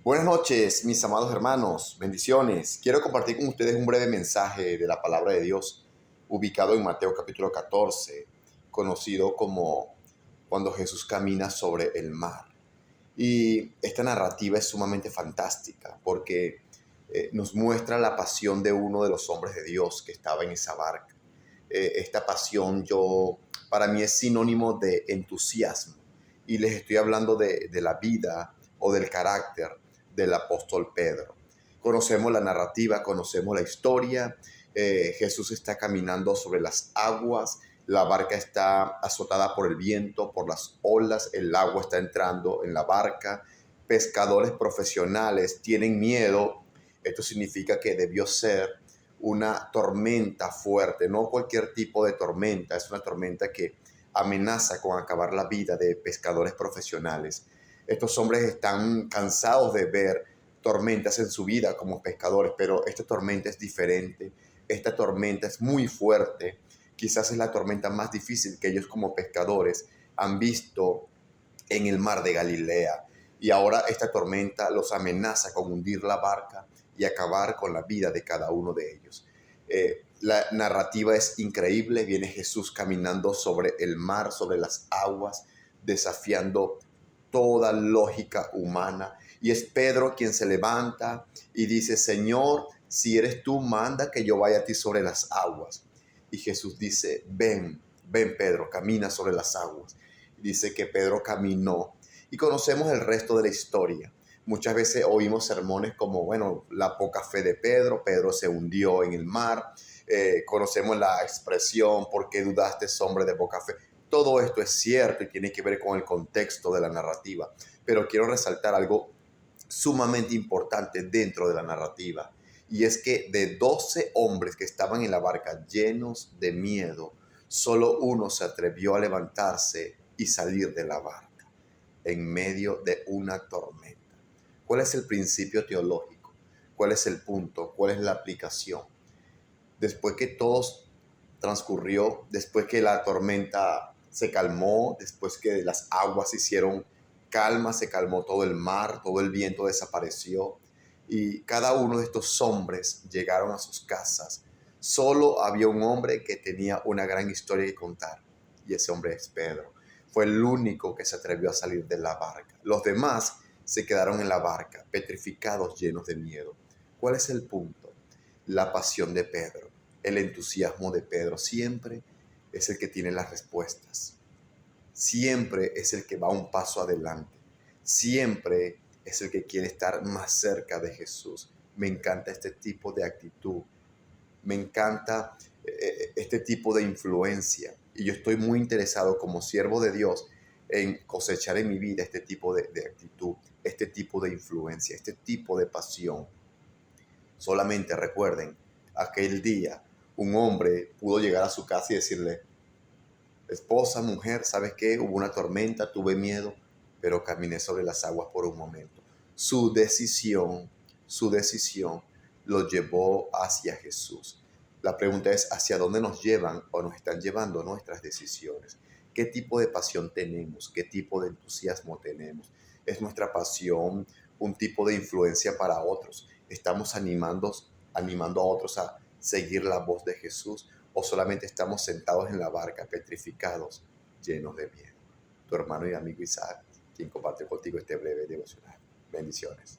Buenas noches, mis amados hermanos, bendiciones. Quiero compartir con ustedes un breve mensaje de la palabra de Dios ubicado en Mateo capítulo 14, conocido como cuando Jesús camina sobre el mar. Y esta narrativa es sumamente fantástica porque nos muestra la pasión de uno de los hombres de Dios que estaba en esa barca. Esta pasión para mí es sinónimo de entusiasmo y les estoy hablando de la vida o del carácter del apóstol Pedro. Conocemos la narrativa, conocemos la historia. Jesús está caminando sobre las aguas, la barca está azotada por el viento, por las olas, el agua está entrando en la barca. Pescadores profesionales tienen miedo. Esto significa que debió ser una tormenta fuerte, no cualquier tipo de tormenta, es una tormenta que amenaza con acabar la vida de pescadores profesionales. Estos hombres están cansados de ver tormentas en su vida como pescadores, pero esta tormenta es diferente, esta tormenta es muy fuerte, quizás es la tormenta más difícil que ellos como pescadores han visto en el mar de Galilea. Y ahora esta tormenta los amenaza con hundir la barca y acabar con la vida de cada uno de ellos. La narrativa es increíble. Viene Jesús caminando sobre el mar, sobre las aguas, desafiando toda lógica humana. Y es Pedro quien se levanta y dice: Señor, si eres tú, manda que yo vaya a ti sobre las aguas. Y Jesús dice: ven Pedro, camina sobre las aguas. Dice que Pedro caminó y conocemos el resto de la historia. Muchas veces oímos sermones como, bueno, la poca fe de Pedro, Pedro se hundió en el mar. Conocemos la expresión, ¿por qué dudaste, hombre de poca fe? Todo esto es cierto y tiene que ver con el contexto de la narrativa, pero quiero resaltar algo sumamente importante dentro de la narrativa, y es que de 12 hombres que estaban en la barca llenos de miedo, solo uno se atrevió a levantarse y salir de la barca en medio de una tormenta. ¿Cuál es el principio teológico? ¿Cuál es el punto? ¿Cuál es la aplicación? Después que todo transcurrió, después que la tormenta se calmó, después que las aguas se hicieron calma, se calmó todo el mar, todo el viento desapareció y cada uno de estos hombres llegaron a sus casas. Solo había un hombre que tenía una gran historia que contar, y ese hombre es Pedro. Fue el único que se atrevió a salir de la barca. Los demás se quedaron en la barca, petrificados, llenos de miedo. ¿Cuál es el punto? La pasión de Pedro, el entusiasmo de Pedro siempre es el que tiene las respuestas. Siempre es el que va un paso adelante. Siempre es el que quiere estar más cerca de Jesús. Me encanta este tipo de actitud. Me encanta este tipo de influencia. Y yo estoy muy interesado como siervo de Dios en cosechar en mi vida este tipo de actitud, este tipo de influencia, este tipo de pasión. Solamente recuerden, aquel día un hombre pudo llegar a su casa y decirle: esposa, mujer, ¿sabes qué? Hubo una tormenta, tuve miedo, pero caminé sobre las aguas por un momento. Su decisión lo llevó hacia Jesús. La pregunta es: ¿hacia dónde nos llevan o nos están llevando nuestras decisiones? ¿Qué tipo de pasión tenemos? ¿Qué tipo de entusiasmo tenemos? ¿Es nuestra pasión un tipo de influencia para otros? ¿Estamos animando a otros a seguir la voz de Jesús? ¿O solamente estamos sentados en la barca, petrificados, llenos de miedo? Tu hermano y amigo Isaac, quien comparte contigo este breve devocional. Bendiciones.